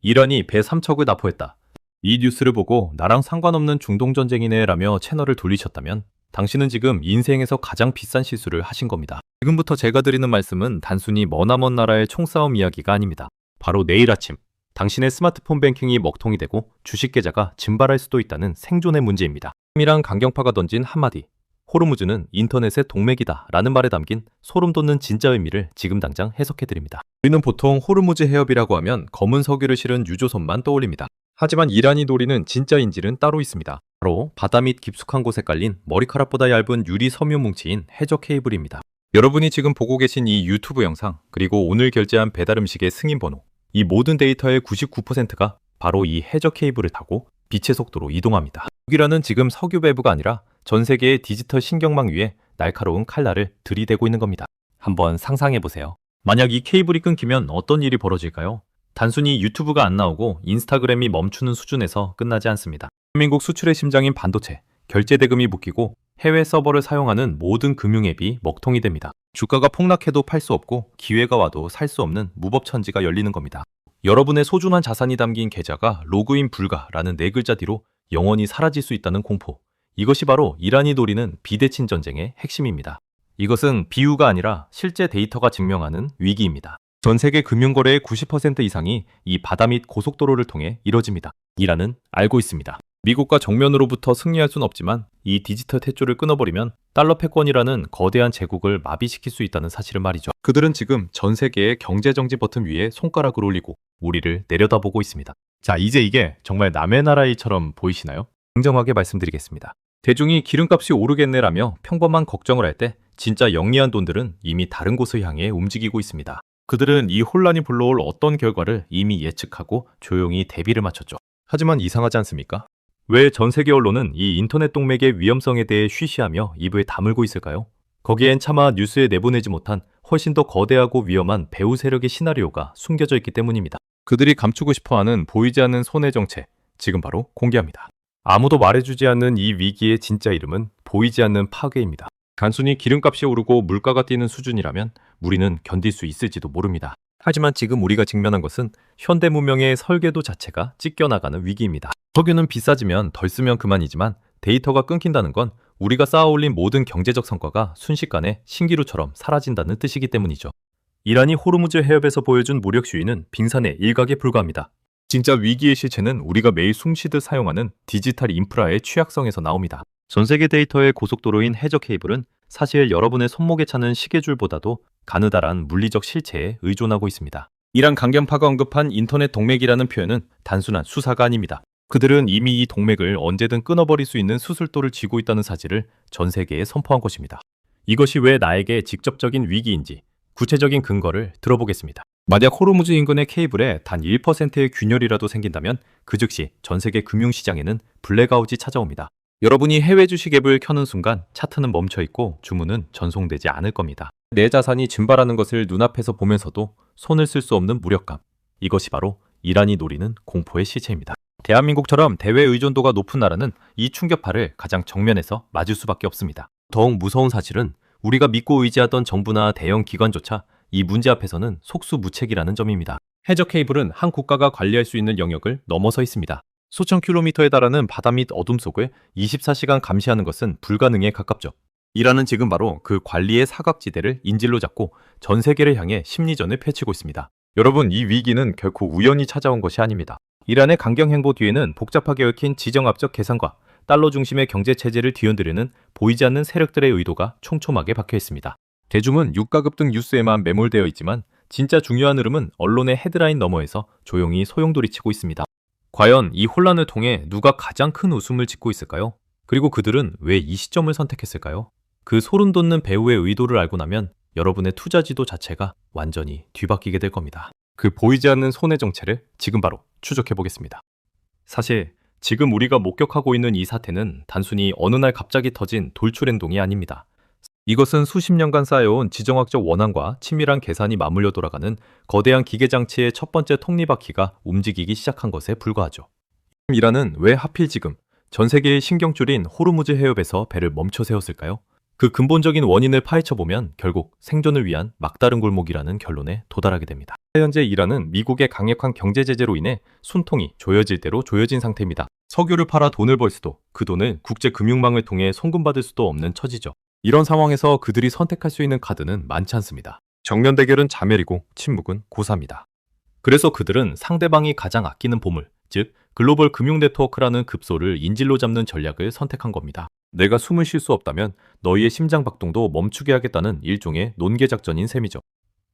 이란이 배 3척을 납포했다. 이 뉴스를 보고 나랑 상관없는 중동전쟁이네 라며 채널을 돌리셨다면 당신은 지금 인생에서 가장 비싼 실수를 하신 겁니다. 지금부터 제가 드리는 말씀은 단순히 머나먼 나라의 총싸움 이야기가 아닙니다. 바로 내일 아침 당신의 스마트폰 뱅킹이 먹통이 되고 주식 계좌가 증발할 수도 있다는 생존의 문제입니다. 이란 강경파가 던진 한마디, 호르무즈는 인터넷의 동맥이다 라는 말에 담긴 소름 돋는 진짜 의미를 지금 당장 해석해드립니다. 우리는 보통 호르무즈 해협이라고 하면 검은 석유를 실은 유조선만 떠올립니다. 하지만 이란이 노리는 진짜 인질은 따로 있습니다. 바로 바다 밑 깊숙한 곳에 깔린 머리카락보다 얇은 유리 섬유 뭉치인 해저 케이블입니다. 여러분이 지금 보고 계신 이 유튜브 영상, 그리고 오늘 결제한 배달 음식의 승인 번호, 이 모든 데이터의 99%가 바로 이 해저 케이블을 타고 빛의 속도로 이동합니다. 북이란은 지금 석유 배부가 아니라 전 세계의 디지털 신경망 위에 날카로운 칼날을 들이대고 있는 겁니다. 한번 상상해보세요. 만약 이 케이블이 끊기면 어떤 일이 벌어질까요? 단순히 유튜브가 안 나오고 인스타그램이 멈추는 수준에서 끝나지 않습니다. 대한민국 수출의 심장인 반도체, 결제 대금이 묶이고 해외 서버를 사용하는 모든 금융앱이 먹통이 됩니다. 주가가 폭락해도 팔 수 없고 기회가 와도 살 수 없는 무법천지가 열리는 겁니다. 여러분의 소중한 자산이 담긴 계좌가 로그인 불가라는 네 글자 뒤로 영원히 사라질 수 있다는 공포. 이것이 바로 이란이 노리는 비대칭 전쟁의 핵심입니다. 이것은 비유가 아니라 실제 데이터가 증명하는 위기입니다. 전 세계 금융거래의 90% 이상이 이 바다 및 고속도로를 통해 이뤄집니다. 이란은 알고 있습니다. 미국과 정면으로부터 승리할 순 없지만 이 디지털 tet조를 끊어버리면 달러 패권이라는 거대한 제국을 마비시킬 수 있다는 사실을 말이죠. 그들은 지금 전 세계의 경제정지 버튼 위에 손가락을 올리고 우리를 내려다보고 있습니다. 자, 이제 이게 정말 남의 나라 일처럼 보이시나요? 공정하게 말씀드리겠습니다. 대중이 기름값이 오르겠네라며 평범한 걱정을 할 때 진짜 영리한 돈들은 이미 다른 곳을 향해 움직이고 있습니다. 그들은 이 혼란이 불러올 어떤 결과를 이미 예측하고 조용히 대비를 마쳤죠. 하지만 이상하지 않습니까? 왜 전 세계 언론은 이 인터넷 동맥의 위험성에 대해 쉬쉬하며 입을 다물고 있을까요? 거기엔 차마 뉴스에 내보내지 못한 훨씬 더 거대하고 위험한 배후 세력의 시나리오가 숨겨져 있기 때문입니다. 그들이 감추고 싶어하는 보이지 않는 손해 정체, 지금 바로 공개합니다. 아무도 말해주지 않는 이 위기의 진짜 이름은 보이지 않는 파괴입니다. 단순히 기름값이 오르고 물가가 뛰는 수준이라면 우리는 견딜 수 있을지도 모릅니다. 하지만 지금 우리가 직면한 것은 현대 문명의 설계도 자체가 찢겨나가는 위기입니다. 석유는 비싸지면 덜 쓰면 그만이지만 데이터가 끊긴다는 건 우리가 쌓아올린 모든 경제적 성과가 순식간에 신기루처럼 사라진다는 뜻이기 때문이죠. 이란이 호르무즈 해협에서 보여준 무력 시위는 빙산의 일각에 불과합니다. 진짜 위기의 실체는 우리가 매일 숨쉬듯 사용하는 디지털 인프라의 취약성에서 나옵니다. 전 세계 데이터의 고속도로인 해저 케이블은 사실 여러분의 손목에 차는 시계줄보다도 가느다란 물리적 실체에 의존하고 있습니다. 이란 강경파가 언급한 인터넷 동맥이라는 표현은 단순한 수사가 아닙니다. 그들은 이미 이 동맥을 언제든 끊어버릴 수 있는 수술도를 쥐고 있다는 사실을 전 세계에 선포한 것입니다. 이것이 왜 나에게 직접적인 위기인지 구체적인 근거를 들어보겠습니다. 만약 호르무즈 인근의 케이블에 단 1%의 균열이라도 생긴다면 그 즉시 전 세계 금융시장에는 블랙아웃이 찾아옵니다. 여러분이 해외 주식 앱을 켜는 순간 차트는 멈춰있고 주문은 전송되지 않을 겁니다. 내 자산이 증발하는 것을 눈앞에서 보면서도 손을 쓸 수 없는 무력감. 이것이 바로 이란이 노리는 공포의 실체입니다. 대한민국처럼 대외 의존도가 높은 나라는 이 충격파를 가장 정면에서 맞을 수밖에 없습니다. 더욱 무서운 사실은 우리가 믿고 의지하던 정부나 대형 기관조차 이 문제 앞에서는 속수무책이라는 점입니다. 해저 케이블은 한 국가가 관리할 수 있는 영역을 넘어서 있습니다. 수천 킬로미터에 달하는 바다 및 어둠 속을 24시간 감시하는 것은 불가능에 가깝죠. 이란은 지금 바로 그 관리의 사각지대를 인질로 잡고 전 세계를 향해 심리전을 펼치고 있습니다. 여러분, 이 위기는 결코 우연히 찾아온 것이 아닙니다. 이란의 강경 행보 뒤에는 복잡하게 얽힌 지정학적 계산과 달러 중심의 경제 체제를 뒤흔들려는 보이지 않는 세력들의 의도가 촘촘하게 박혀 있습니다. 대중은 유가급 등 뉴스에만 매몰되어 있지만 진짜 중요한 흐름은 언론의 헤드라인 너머에서 조용히 소용돌이치고 있습니다. 과연 이 혼란을 통해 누가 가장 큰 웃음을 짓고 있을까요? 그리고 그들은 왜 이 시점을 선택했을까요? 그 소름 돋는 배후의 의도를 알고 나면 여러분의 투자 지도 자체가 완전히 뒤바뀌게 될 겁니다. 그 보이지 않는 손해 정체를 지금 바로 추적해 보겠습니다. 사실 지금 우리가 목격하고 있는 이 사태는 단순히 어느 날 갑자기 터진 돌출 행동이 아닙니다. 이것은 수십 년간 쌓여온 지정학적 원한과 치밀한 계산이 맞물려 돌아가는 거대한 기계장치의 첫 번째 톱니바퀴가 움직이기 시작한 것에 불과하죠. 이란은 왜 하필 지금 전 세계의 신경줄인 호르무즈 해협에서 배를 멈춰 세웠을까요? 그 근본적인 원인을 파헤쳐보면 결국 생존을 위한 막다른 골목이라는 결론에 도달하게 됩니다. 현재 이란은 미국의 강력한 경제 제재로 인해 숨통이 조여질 대로 조여진 상태입니다. 석유를 팔아 돈을 벌 수도, 그 돈을 국제 금융망을 통해 송금받을 수도 없는 처지죠. 이런 상황에서 그들이 선택할 수 있는 카드는 많지 않습니다. 정면 대결은 자멸이고 침묵은 고사입니다. 그래서 그들은 상대방이 가장 아끼는 보물, 즉 글로벌 금융 네트워크라는 급소를 인질로 잡는 전략을 선택한 겁니다. 내가 숨을 쉴 수 없다면 너희의 심장 박동도 멈추게 하겠다는 일종의 논개 작전인 셈이죠.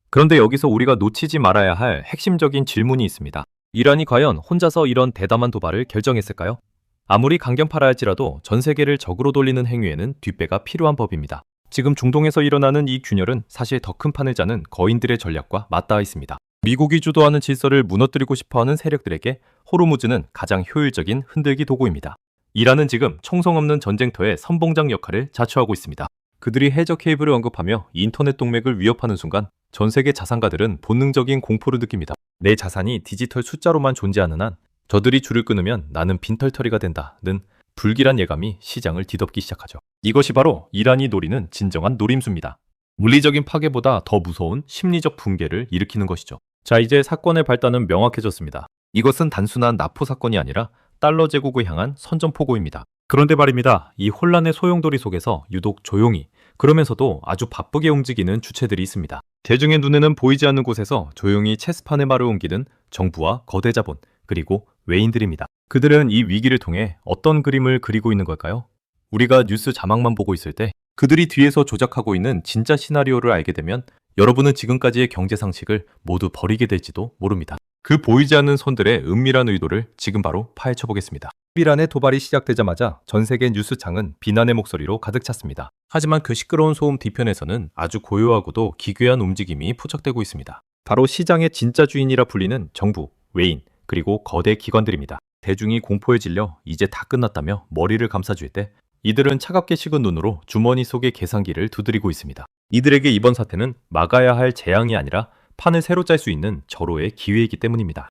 그런데 여기서 우리가 놓치지 말아야 할 핵심적인 질문이 있습니다. 이란이 과연 혼자서 이런 대담한 도발을 결정했을까요? 아무리 강경파라 할지라도 전 세계를 적으로 돌리는 행위에는 뒷배가 필요한 법입니다. 지금 중동에서 일어나는 이 균열은 사실 더 큰 판을 짜는 거인들의 전략과 맞닿아 있습니다. 미국이 주도하는 질서를 무너뜨리고 싶어하는 세력들에게 호르무즈는 가장 효율적인 흔들기 도구입니다. 이란은 지금 총성 없는 전쟁터의 선봉장 역할을 자처하고 있습니다. 그들이 해저 케이블을 언급하며 인터넷 동맥을 위협하는 순간 전 세계 자산가들은 본능적인 공포를 느낍니다. 내 자산이 디지털 숫자로만 존재하는 한 저들이 줄을 끊으면 나는 빈털터리가 된다는 불길한 예감이 시장을 뒤덮기 시작하죠. 이것이 바로 이란이 노리는 진정한 노림수입니다. 물리적인 파괴보다 더 무서운 심리적 붕괴를 일으키는 것이죠. 자, 이제 사건의 발단은 명확해졌습니다. 이것은 단순한 납포 사건이 아니라 달러 제국을 향한 선전포고입니다. 그런데 말입니다. 이 혼란의 소용돌이 속에서 유독 조용히, 그러면서도 아주 바쁘게 움직이는 주체들이 있습니다. 대중의 눈에는 보이지 않는 곳에서 조용히 체스판의 말을 옮기는 정부와 거대 자본, 그리고 외인들입니다. 그들은 이 위기를 통해 어떤 그림을 그리고 있는 걸까요? 우리가 뉴스 자막만 보고 있을 때 그들이 뒤에서 조작하고 있는 진짜 시나리오를 알게 되면 여러분은 지금까지의 경제 상식을 모두 버리게 될지도 모릅니다. 그 보이지 않는 손들의 은밀한 의도를 지금 바로 파헤쳐 보겠습니다. 이란의 도발이 시작되자마자 전 세계 뉴스창은 비난의 목소리로 가득 찼습니다. 하지만 그 시끄러운 소음 뒤편에서는 아주 고요하고도 기괴한 움직임이 포착되고 있습니다. 바로 시장의 진짜 주인이라 불리는 정부, 외인, 그리고 거대 기관들입니다. 대중이 공포에 질려 이제 다 끝났다며 머리를 감싸줄 때 이들은 차갑게 식은 눈으로 주머니 속의 계산기를 두드리고 있습니다. 이들에게 이번 사태는 막아야 할 재앙이 아니라 판을 새로 짤 수 있는 절호의 기회이기 때문입니다.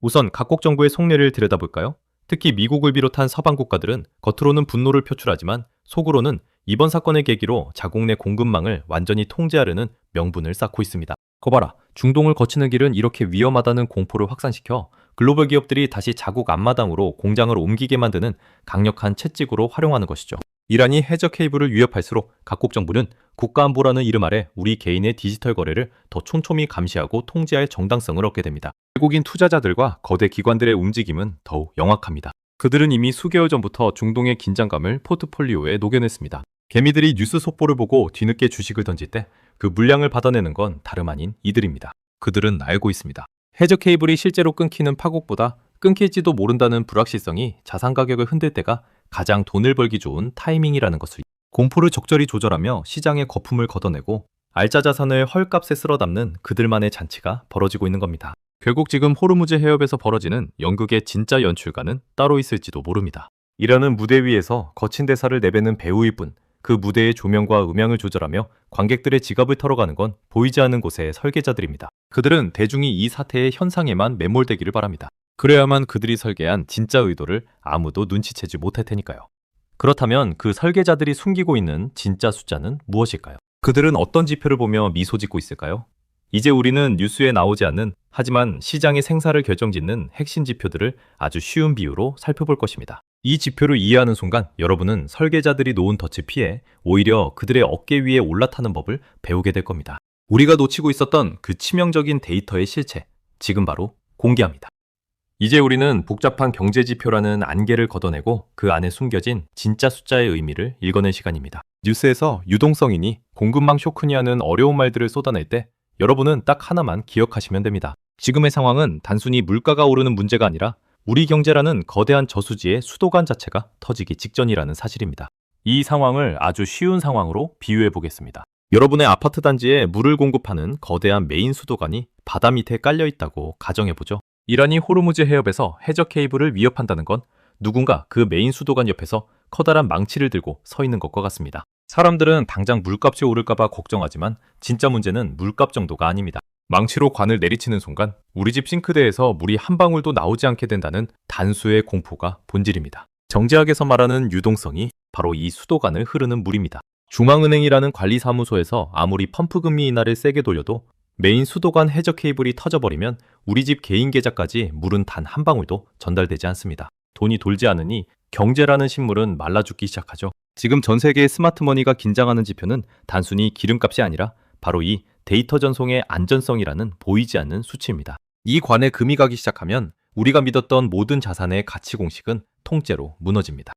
우선 각국 정부의 속내를 들여다볼까요? 특히 미국을 비롯한 서방 국가들은 겉으로는 분노를 표출하지만 속으로는 이번 사건의 계기로 자국 내 공급망을 완전히 통제하려는 명분을 쌓고 있습니다. 거봐라, 중동을 거치는 길은 이렇게 위험하다는 공포를 확산시켜 글로벌 기업들이 다시 자국 앞마당으로 공장을 옮기게 만드는 강력한 채찍으로 활용하는 것이죠. 이란이 해저 케이블을 위협할수록 각국 정부는 국가안보라는 이름 아래 우리 개인의 디지털 거래를 더 촘촘히 감시하고 통제할 정당성을 얻게 됩니다. 외국인 투자자들과 거대 기관들의 움직임은 더욱 영악합니다. 그들은 이미 수개월 전부터 중동의 긴장감을 포트폴리오에 녹여냈습니다. 개미들이 뉴스 속보를 보고 뒤늦게 주식을 던질 때 그 물량을 받아내는 건 다름 아닌 이들입니다. 그들은 알고 있습니다. 해저 케이블이 실제로 끊기는 파국보다 끊길지도 모른다는 불확실성이 자산 가격을 흔들 때가 가장 돈을 벌기 좋은 타이밍이라는 것을, 공포를 적절히 조절하며 시장의 거품을 걷어내고 알짜 자산을 헐값에 쓸어 담는 그들만의 잔치가 벌어지고 있는 겁니다. 결국 지금 호르무즈 해협에서 벌어지는 연극의 진짜 연출가는 따로 있을지도 모릅니다. 이란은 무대 위에서 거친 대사를 내뱉는 배우일 뿐, 그 무대의 조명과 음향을 조절하며 관객들의 지갑을 털어가는 건 보이지 않는 곳의 설계자들입니다. 그들은 대중이 이 사태의 현상에만 매몰되기를 바랍니다. 그래야만 그들이 설계한 진짜 의도를 아무도 눈치채지 못할 테니까요. 그렇다면 그 설계자들이 숨기고 있는 진짜 숫자는 무엇일까요? 그들은 어떤 지표를 보며 미소 짓고 있을까요? 이제 우리는 뉴스에 나오지 않는, 하지만 시장의 생사를 결정짓는 핵심 지표들을 아주 쉬운 비유로 살펴볼 것입니다. 이 지표를 이해하는 순간 여러분은 설계자들이 놓은 덫을 피해 오히려 그들의 어깨 위에 올라타는 법을 배우게 될 겁니다. 우리가 놓치고 있었던 그 치명적인 데이터의 실체, 지금 바로 공개합니다. 이제 우리는 복잡한 경제 지표라는 안개를 걷어내고 그 안에 숨겨진 진짜 숫자의 의미를 읽어낼 시간입니다. 뉴스에서 유동성이니 공급망 쇼크니 하는 어려운 말들을 쏟아낼 때 여러분은 딱 하나만 기억하시면 됩니다. 지금의 상황은 단순히 물가가 오르는 문제가 아니라 우리 경제라는 거대한 저수지의 수도관 자체가 터지기 직전이라는 사실입니다. 이 상황을 아주 쉬운 상황으로 비유해 보겠습니다. 여러분의 아파트 단지에 물을 공급하는 거대한 메인 수도관이 바다 밑에 깔려 있다고 가정해보죠. 이란이 호르무즈 해협에서 해저 케이블을 위협한다는 건 누군가 그 메인 수도관 옆에서 커다란 망치를 들고 서 있는 것과 같습니다. 사람들은 당장 물값이 오를까봐 걱정하지만 진짜 문제는 물값 정도가 아닙니다. 망치로 관을 내리치는 순간 우리 집 싱크대에서 물이 한 방울도 나오지 않게 된다는 단수의 공포가 본질입니다. 정제학에서 말하는 유동성이 바로 이 수도관을 흐르는 물입니다. 중앙은행이라는 관리사무소에서 아무리 펌프 금리 인하를 세게 돌려도 메인 수도관 해저 케이블이 터져버리면 우리 집 개인 계좌까지 물은 단 한 방울도 전달되지 않습니다. 돈이 돌지 않으니 경제라는 식물은 말라 죽기 시작하죠. 지금 전 세계의 스마트머니가 긴장하는 지표는 단순히 기름값이 아니라 바로 이 데이터 전송의 안전성이라는 보이지 않는 수치입니다. 이 관에 금이 가기 시작하면 우리가 믿었던 모든 자산의 가치 공식은 통째로 무너집니다.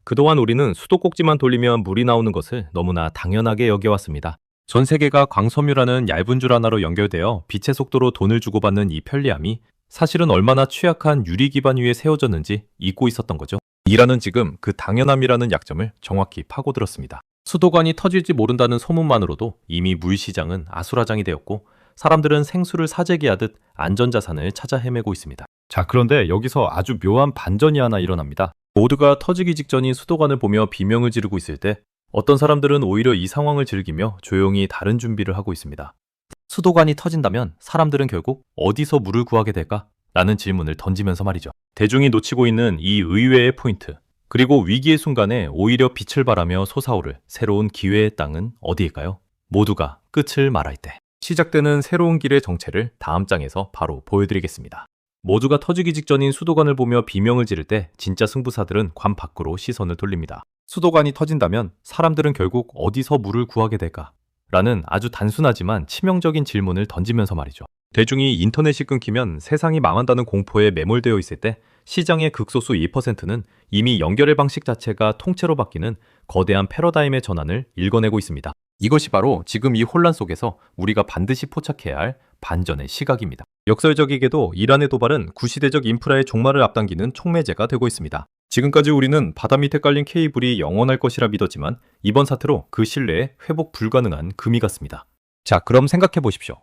그동안 우리는 수도꼭지만 돌리면 물이 나오는 것을 너무나 당연하게 여겨왔습니다. 전 세계가 광섬유라는 얇은 줄 하나로 연결되어 빛의 속도로 돈을 주고받는 이 편리함이 사실은 얼마나 취약한 유리 기반 위에 세워졌는지 잊고 있었던 거죠. 이라는 지금 그 당연함이라는 약점을 정확히 파고들었습니다. 수도관이 터질지 모른다는 소문만으로도 이미 물 시장은 아수라장이 되었고 사람들은 생수를 사재기 하듯 안전자산을 찾아 헤매고 있습니다. 자, 그런데 여기서 아주 묘한 반전이 하나 일어납니다. 모두가 터지기 직전인 수도관을 보며 비명을 지르고 있을 때 어떤 사람들은 오히려 이 상황을 즐기며 조용히 다른 준비를 하고 있습니다. 수도관이 터진다면 사람들은 결국 어디서 물을 구하게 될까? 라는 질문을 던지면서 말이죠. 대중이 놓치고 있는 이 의외의 포인트, 그리고 위기의 순간에 오히려 빛을 발하며 솟아오를 새로운 기회의 땅은 어디일까요? 모두가 끝을 말할 때 시작되는 새로운 길의 정체를 다음 장에서 바로 보여드리겠습니다. 모두가 터지기 직전인 수도관을 보며 비명을 지를 때 진짜 승부사들은 관 밖으로 시선을 돌립니다. 수도관이 터진다면 사람들은 결국 어디서 물을 구하게 될까? 라는 아주 단순하지만 치명적인 질문을 던지면서 말이죠. 대중이 인터넷이 끊기면 세상이 망한다는 공포에 매몰되어 있을 때 시장의 극소수 2%는 이미 연결의 방식 자체가 통째로 바뀌는 거대한 패러다임의 전환을 읽어내고 있습니다. 이것이 바로 지금 이 혼란 속에서 우리가 반드시 포착해야 할 반전의 시각입니다. 역설적이게도 이란의 도발은 구시대적 인프라의 종말을 앞당기는 촉매제가 되고 있습니다. 지금까지 우리는 바다 밑에 깔린 케이블이 영원할 것이라 믿었지만 이번 사태로 그 신뢰에 회복 불가능한 금이 갔습니다. 자, 그럼 생각해 보십시오.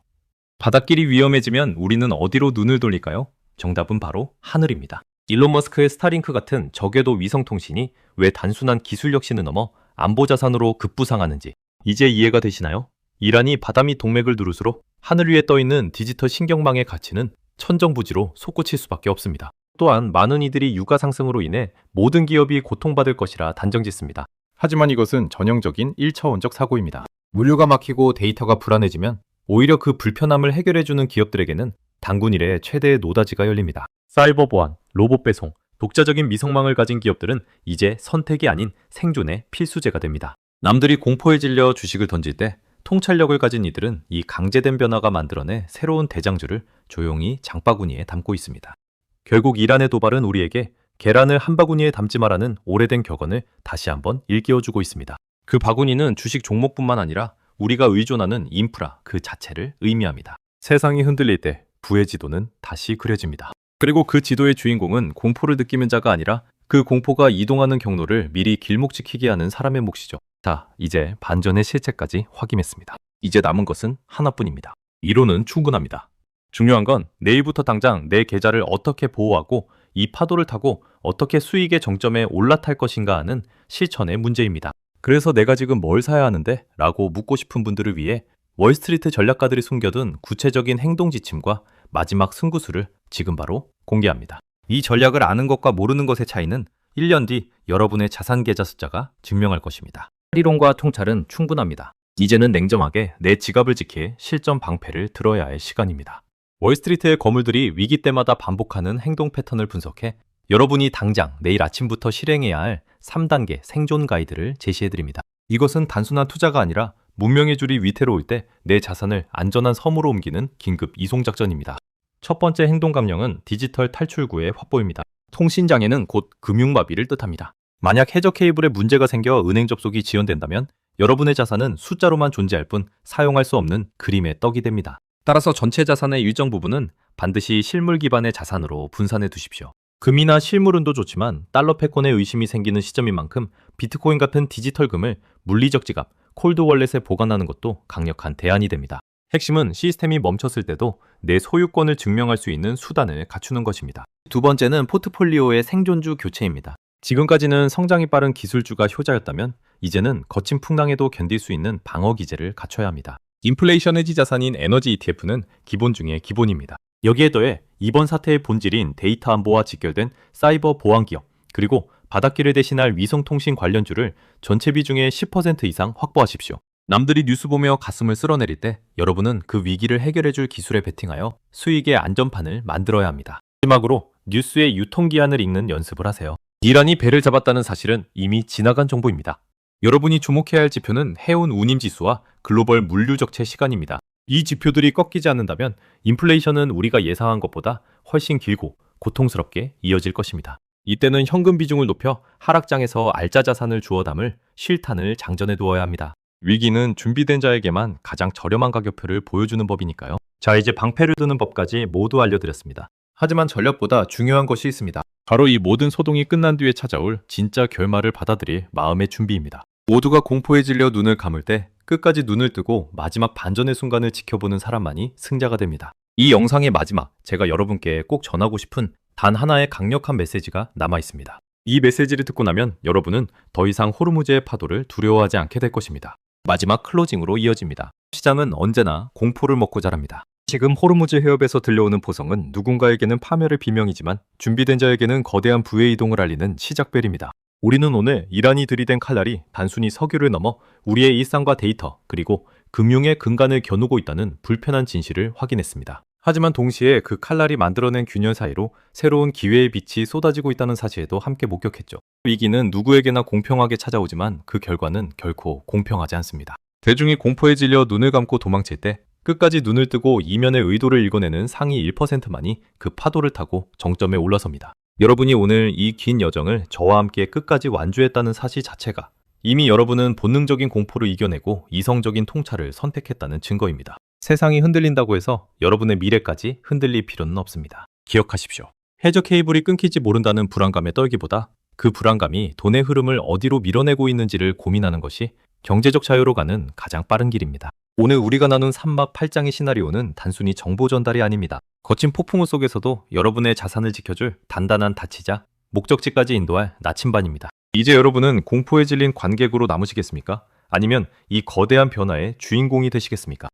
바닷길이 위험해지면 우리는 어디로 눈을 돌릴까요? 정답은 바로 하늘입니다. 일론 머스크의 스타링크 같은 저궤도 위성통신이 왜 단순한 기술 혁신을 넘어 안보 자산으로 급부상하는지 이제 이해가 되시나요? 이란이 바다 밑 동맥을 누를수록 하늘 위에 떠있는 디지털 신경망의 가치는 천정부지로 솟구칠 수밖에 없습니다. 또한 많은 이들이 유가 상승으로 인해 모든 기업이 고통받을 것이라 단정짓습니다. 하지만 이것은 전형적인 1차원적 사고입니다. 물류가 막히고 데이터가 불안해지면 오히려 그 불편함을 해결해주는 기업들에게는 단군 일의 최대의 노다지가 열립니다. 사이버 보안, 로봇 배송, 독자적인 미성망을 가진 기업들은 이제 선택이 아닌 생존의 필수제가 됩니다. 남들이 공포에 질려 주식을 던질 때 통찰력을 가진 이들은 이 강제된 변화가 만들어내 새로운 대장주를 조용히 장바구니에 담고 있습니다. 결국 이란의 도발은 우리에게 계란을 한 바구니에 담지 마라는 오래된 격언을 다시 한번 일깨워주고 있습니다. 그 바구니는 주식 종목뿐만 아니라 우리가 의존하는 인프라 그 자체를 의미합니다. 세상이 흔들릴 때 부의 지도는 다시 그려집니다. 그리고 그 지도의 주인공은 공포를 느끼는 자가 아니라 그 공포가 이동하는 경로를 미리 길목지키게 하는 사람의 몫이죠. 자, 이제 반전의 실체까지 확인했습니다. 이제 남은 것은 하나뿐입니다. 이론은 충분합니다. 중요한 건 내일부터 당장 내 계좌를 어떻게 보호하고 이 파도를 타고 어떻게 수익의 정점에 올라탈 것인가 하는 실천의 문제입니다. 그래서 내가 지금 뭘 사야 하는데? 라고 묻고 싶은 분들을 위해 월스트리트 전략가들이 숨겨둔 구체적인 행동 지침과 마지막 승부수를 지금 바로 공개합니다. 이 전략을 아는 것과 모르는 것의 차이는 1년 뒤 여러분의 자산 계좌 숫자가 증명할 것입니다. 이론과 통찰은 충분합니다. 이제는 냉정하게 내 지갑을 지킬 실전 방패를 들어야 할 시간입니다. 월스트리트의 거물들이 위기 때마다 반복하는 행동 패턴을 분석해 여러분이 당장 내일 아침부터 실행해야 할 3단계 생존 가이드를 제시해드립니다. 이것은 단순한 투자가 아니라 문명의 줄이 위태로울 때 내 자산을 안전한 섬으로 옮기는 긴급 이송작전입니다. 첫 번째 행동 감령은 디지털 탈출구의 확보입니다. 통신장애는 곧 금융마비를 뜻합니다. 만약 해저 케이블에 문제가 생겨 은행 접속이 지연된다면 여러분의 자산은 숫자로만 존재할 뿐 사용할 수 없는 그림의 떡이 됩니다. 따라서 전체 자산의 일정 부분은 반드시 실물 기반의 자산으로 분산해 두십시오. 금이나 실물은도 좋지만 달러 패권에 의심이 생기는 시점인 만큼 비트코인 같은 디지털 금을 물리적 지갑, 콜드 월렛에 보관하는 것도 강력한 대안이 됩니다. 핵심은 시스템이 멈췄을 때도 내 소유권을 증명할 수 있는 수단을 갖추는 것입니다. 두 번째는 포트폴리오의 생존주 교체입니다. 지금까지는 성장이 빠른 기술주가 효자였다면 이제는 거친 풍랑에도 견딜 수 있는 방어 기제를 갖춰야 합니다. 인플레이션 해지 자산인 에너지 ETF는 기본 중에 기본입니다. 여기에 더해 이번 사태의 본질인 데이터 안보와 직결된 사이버 보안 기업, 그리고 바닷길을 대신할 위성통신 관련주를 전체 비중의 10% 이상 확보하십시오. 남들이 뉴스 보며 가슴을 쓸어내릴 때 여러분은 그 위기를 해결해줄 기술에 베팅하여 수익의 안전판을 만들어야 합니다. 마지막으로 뉴스의 유통기한을 읽는 연습을 하세요. 이란이 배를 잡았다는 사실은 이미 지나간 정보입니다. 여러분이 주목해야 할 지표는 해운 운임지수와 글로벌 물류 적체 시간입니다. 이 지표들이 꺾이지 않는다면 인플레이션은 우리가 예상한 것보다 훨씬 길고 고통스럽게 이어질 것입니다. 이때는 현금 비중을 높여 하락장에서 알짜 자산을 주워 담을 실탄을 장전해 두어야 합니다. 위기는 준비된 자에게만 가장 저렴한 가격표를 보여주는 법이니까요. 자, 이제 방패를 드는 법까지 모두 알려드렸습니다. 하지만 전략보다 중요한 것이 있습니다. 바로 이 모든 소동이 끝난 뒤에 찾아올 진짜 결말을 받아들일 마음의 준비입니다. 모두가 공포에 질려 눈을 감을 때 끝까지 눈을 뜨고 마지막 반전의 순간을 지켜보는 사람만이 승자가 됩니다. 이 영상의 마지막, 제가 여러분께 꼭 전하고 싶은 단 하나의 강력한 메시지가 남아 있습니다. 이 메시지를 듣고 나면 여러분은 더 이상 호르무즈의 파도를 두려워하지 않게 될 것입니다. 마지막 클로징으로 이어집니다. 시장은 언제나 공포를 먹고 자랍니다. 지금 호르무즈 해협에서 들려오는 보성은 누군가에게는 파멸의 비명이지만 준비된 자에게는 거대한 부의 이동을 알리는 시작벨입니다. 우리는 오늘 이란이 들이댄 칼날이 단순히 석유를 넘어 우리의 일상과 데이터 그리고 금융의 근간을 겨누고 있다는 불편한 진실을 확인했습니다. 하지만 동시에 그 칼날이 만들어낸 균열 사이로 새로운 기회의 빛이 쏟아지고 있다는 사실도 함께 목격했죠. 위기는 누구에게나 공평하게 찾아오지만 그 결과는 결코 공평하지 않습니다. 대중이 공포에 질려 눈을 감고 도망칠 때 끝까지 눈을 뜨고 이면의 의도를 읽어내는 상위 1%만이 그 파도를 타고 정점에 올라섭니다. 여러분이 오늘 이 긴 여정을 저와 함께 끝까지 완주했다는 사실 자체가 이미 여러분은 본능적인 공포를 이겨내고 이성적인 통찰을 선택했다는 증거입니다. 세상이 흔들린다고 해서 여러분의 미래까지 흔들릴 필요는 없습니다. 기억하십시오. 해저 케이블이 끊기지 모른다는 불안감에 떨기보다 그 불안감이 돈의 흐름을 어디로 밀어내고 있는지를 고민하는 것이 경제적 자유로 가는 가장 빠른 길입니다. 오늘 우리가 나눈 3막 8장의 시나리오는 단순히 정보 전달이 아닙니다. 거친 폭풍우 속에서도 여러분의 자산을 지켜줄 단단한 다치자, 목적지까지 인도할 나침반입니다. 이제 여러분은 공포에 질린 관객으로 남으시겠습니까? 아니면 이 거대한 변화의 주인공이 되시겠습니까?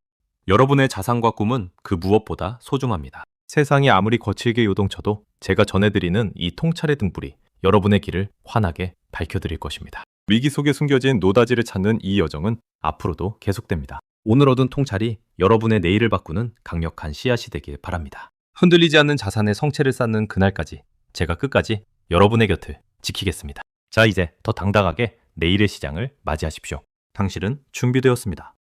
여러분의 자산과 꿈은 그 무엇보다 소중합니다. 세상이 아무리 거칠게 요동쳐도 제가 전해드리는 이 통찰의 등불이 여러분의 길을 환하게 밝혀드릴 것입니다. 위기 속에 숨겨진 노다지를 찾는 이 여정은 앞으로도 계속됩니다. 오늘 얻은 통찰이 여러분의 내일을 바꾸는 강력한 씨앗이 되길 바랍니다. 흔들리지 않는 자산의 성체를 쌓는 그날까지 제가 끝까지 여러분의 곁을 지키겠습니다. 자, 이제 더 당당하게 내일의 시장을 맞이하십시오. 당신은 준비되었습니다.